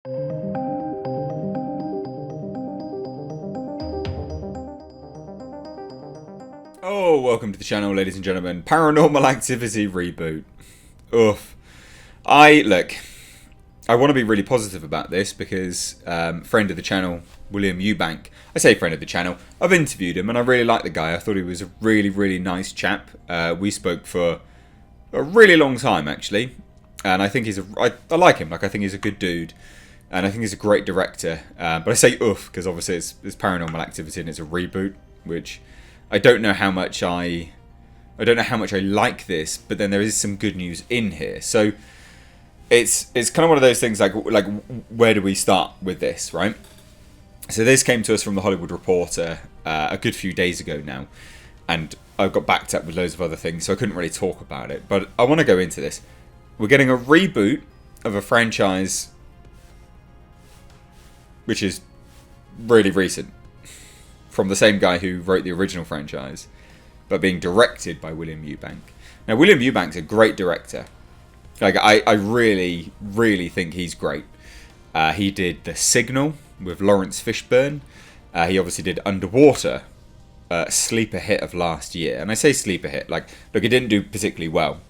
Oh, welcome to the channel, ladies and gentlemen. Paranormal Activity reboot. Oof. I want to be really positive about this because friend of the channel, William Eubank, I say friend of the channel, I've interviewed him and I really like the guy. I thought he was a really, really nice chap. We spoke for a really long time, actually. And I think I like him. I think he's a good dude. And I think he's a great director. But I say oof because obviously it's Paranormal Activity and it's a reboot, which I don't know how much I like this, but then there is some good news in here. So it's kind of one of those things like where do we start with this, right? So this came to us from the Hollywood Reporter a good few days ago now, and I've got backed up with loads of other things, so I couldn't really talk about it. But I want to go into this. We're getting a reboot of a franchise which is really recent, from the same guy who wrote the original franchise, but being directed by William Eubank. Now, William Eubank's a great director. I really, really think he's great. He did The Signal with Lawrence Fishburne. He obviously did Underwater, sleeper hit of last year. And I say sleeper hit, look, it didn't do particularly well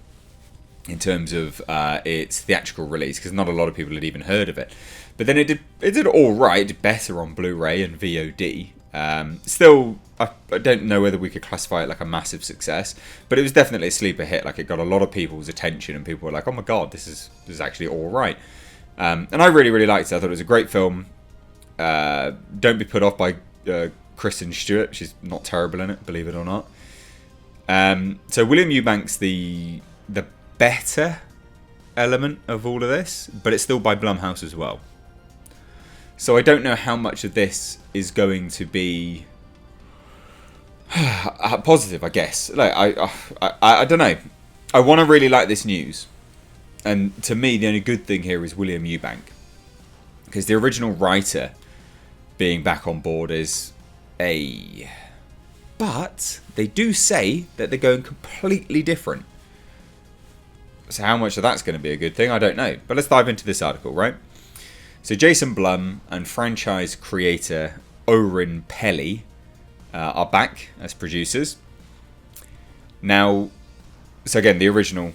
in terms of its theatrical release, because not a lot of people had even heard of it. But then it did all right. It did better on Blu-ray and VOD. Still, I don't know whether we could classify it like a massive success, but it was definitely a sleeper hit. It got a lot of people's attention, and people were like, "Oh my god, this is actually all right." And I really, really liked it. I thought it was a great film. Don't be put off by Kristen Stewart. She's not terrible in it, believe it or not. So William Eubank's the better element of all of this, but it's still by Blumhouse as well. So I don't know how much of this is going to be positive, I guess. I don't know. I want to really like this news. And to me, the only good thing here is William Eubank. Because the original writer being back on board is a... But they do say that they're going completely different. So how much of that's going to be a good thing, I don't know. But let's dive into this article, right? So Jason Blum and franchise creator Oren Peli are back as producers. Now, so again, the original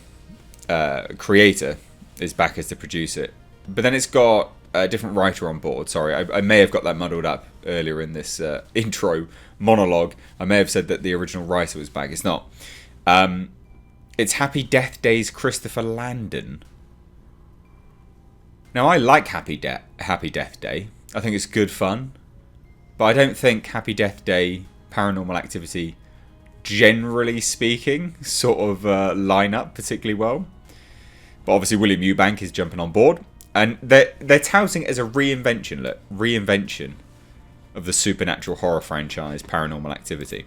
creator is back as the producer. But then it's got a different writer on board. Sorry, I may have got that muddled up earlier in this intro monologue. I may have said that the original writer was back. It's not. It's Happy Death Day's Christopher Landon. Now, I like Happy Death Day. I think it's good fun. But I don't think Happy Death Day, Paranormal Activity, generally speaking, sort of line up particularly well. But obviously William Eubank is jumping on board. And they're touting it as a reinvention of the supernatural horror franchise Paranormal Activity.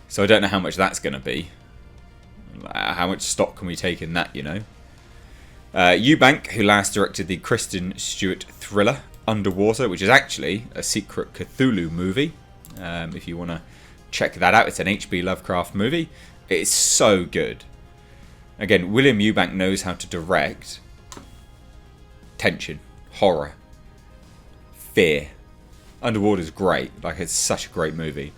So I don't know how much that's going to be. How much stock can we take in that, you know? Eubank, who last directed the Kristen Stewart thriller Underwater, which is actually a secret Cthulhu movie. If you want to check that out, it's an H.P. Lovecraft movie. It's so good. Again, William Eubank knows how to direct tension, horror, fear. Underwater's great. It's such a great movie.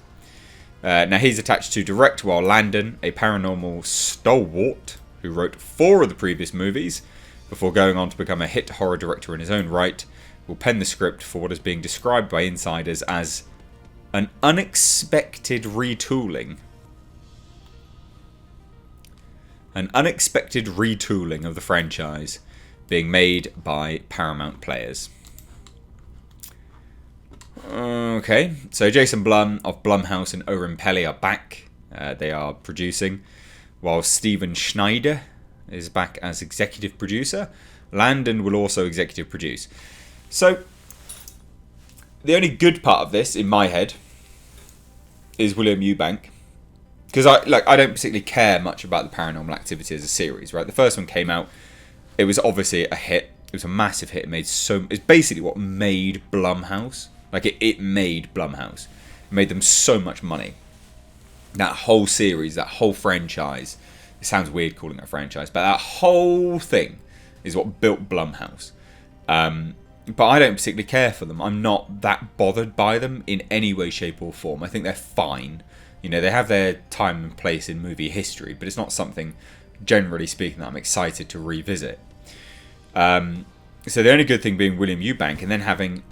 Now he's attached to direct, while Landon, a paranormal stalwart who wrote 4 of the previous movies before going on to become a hit horror director in his own right, will pen the script for what is being described by insiders as an unexpected retooling. An unexpected retooling of the franchise being made by Paramount Players. Okay, so Jason Blum of Blumhouse and Oren Peli are back. They are producing, while Steven Schneider is back as executive producer. Landon will also executive produce. So, the only good part of this, in my head, is William Eubank. Because I don't particularly care much about the Paranormal Activity as a series, right? The first one came out, it was obviously a hit. It was a massive hit. It's basically what made Blumhouse. It made Blumhouse. It made them so much money. That whole series, that whole franchise. It sounds weird calling it a franchise, but that whole thing is what built Blumhouse. But I don't particularly care for them. I'm not that bothered by them in any way, shape or form. I think they're fine. You know, they have their time and place in movie history, but it's not something, generally speaking, that I'm excited to revisit. So the only good thing being William Eubank, and then having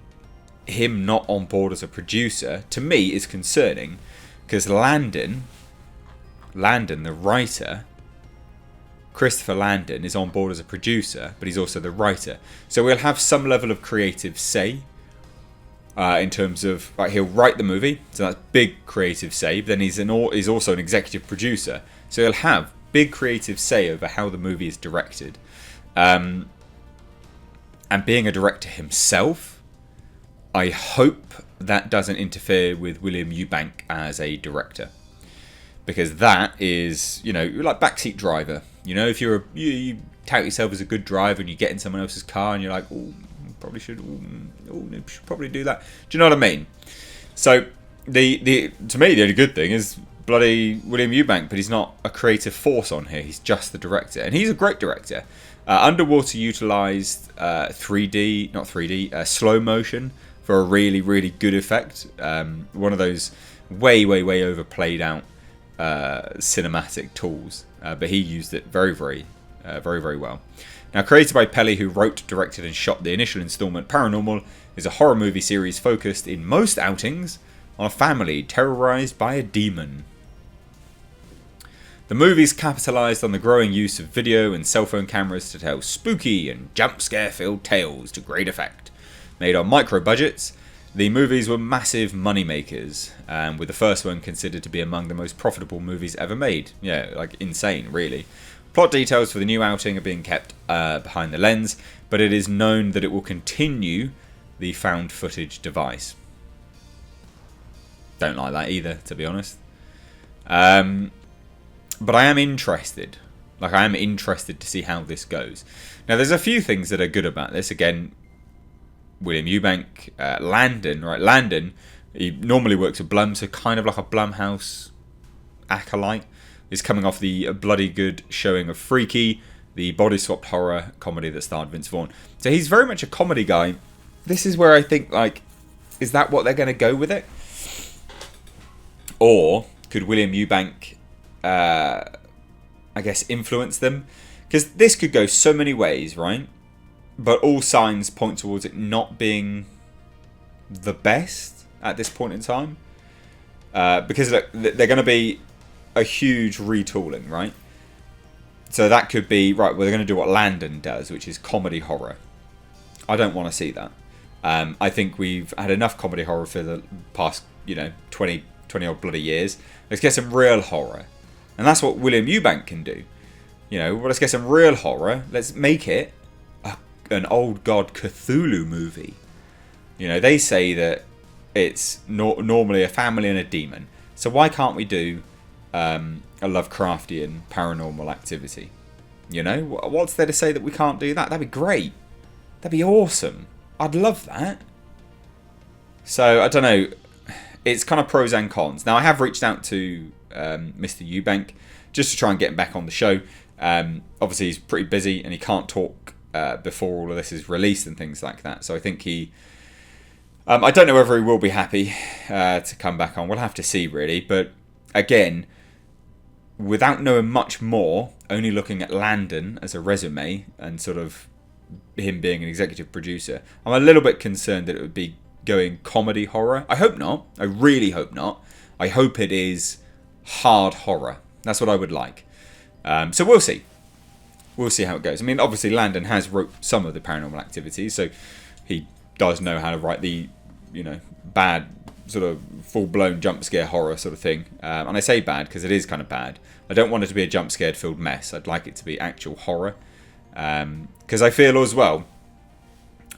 him not on board as a producer, to me is concerning, because Landon, the writer, Christopher Landon, is on board as a producer, but he's also the writer. So we'll have some level of creative say in terms of, like, he'll write the movie, so that's big creative say. But then he's also an executive producer, so he'll have big creative say over how the movie is directed. And being a director himself, I hope that doesn't interfere with William Eubank as a director, because that is, you know, like backseat driver. You know, if you tout yourself as a good driver and you get in someone else's car and you're like, oh, probably should probably do that. Do you know what I mean? So to me, the only good thing is bloody William Eubank, but he's not a creative force on here. He's just the director, and he's a great director. Underwater utilised slow motion for a really, really good effect. One of those way overplayed out cinematic tools, but he used it very well. Now, created by Pelly, who wrote, directed and shot the initial installment, Paranormal is a horror movie series focused in most outings on a family terrorized by a demon. The movies capitalised on the growing use of video and cell phone cameras to tell spooky and jump scare filled tales to great effect. Made on micro budgets, the movies were massive money makers, with the first one considered to be among the most profitable movies ever made. Yeah, like insane, really. Plot details for the new outing are being kept behind the lens, but it is known that it will continue the found footage device. Don't like that either, to be honest. But I am interested. Like, I am interested to see how this goes. Now, there's a few things that are good about this. Again, William Eubank, Landon, right? Landon, he normally works at Blum, so kind of like a Blumhouse acolyte. Is coming off the bloody good showing of Freaky, the body-swapped horror comedy that starred Vince Vaughn. So he's very much a comedy guy. This is where I think, like, is that what they're going to go with it? Or could William Eubank, I guess, influence them? Because this could go so many ways, right? But all signs point towards it not being the best at this point in time. Because look, they're going to be a huge retooling, right? So that could be, right, well, they're going to do what Landon does, which is comedy horror. I don't want to see that. I think we've had enough comedy horror for the past, 20 odd bloody years. Let's get some real horror. And that's what William Eubank can do. Let's get some real horror. Let's make it an old god Cthulhu movie. They say that it's normally a family and a demon. So why can't we do a Lovecraftian Paranormal Activity? What's there to say that we can't do that? That'd be great. That'd be awesome. I'd love that. So, I don't know. It's kind of pros and cons. Now, I have reached out to Mr. Eubank just to try and get him back on the show. Obviously, he's pretty busy and he can't talk before all of this is released and things like that. So I think I don't know whether he will be happy to come back on. We'll have to see, really. But again, without knowing much more, only looking at Landon as a resume and sort of him being an executive producer, I'm a little bit concerned that it would be going comedy horror. I hope not. I really hope not. I hope it is hard horror. That's what I would like. So we'll see. We'll see how it goes. I mean, obviously Landon has wrote some of the Paranormal Activities, so he does know how to write the, bad sort of full-blown jump scare horror sort of thing. And I say bad because it is kind of bad. I don't want it to be a jump scared filled mess. I'd like it to be actual horror. Because I feel as well,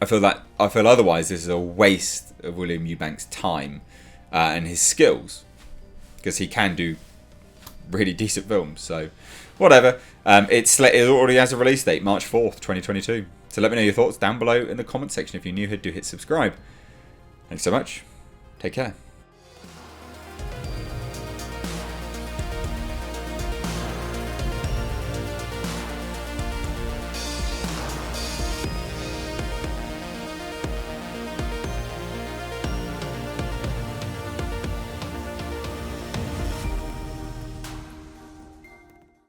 I feel otherwise this is a waste of William Eubank's time and his skills, because he can do really decent films. So whatever. It already has a release date, March 4th, 2022. So let me know your thoughts down below in the comment section. If you're new here, do hit subscribe. Thanks so much. Take care.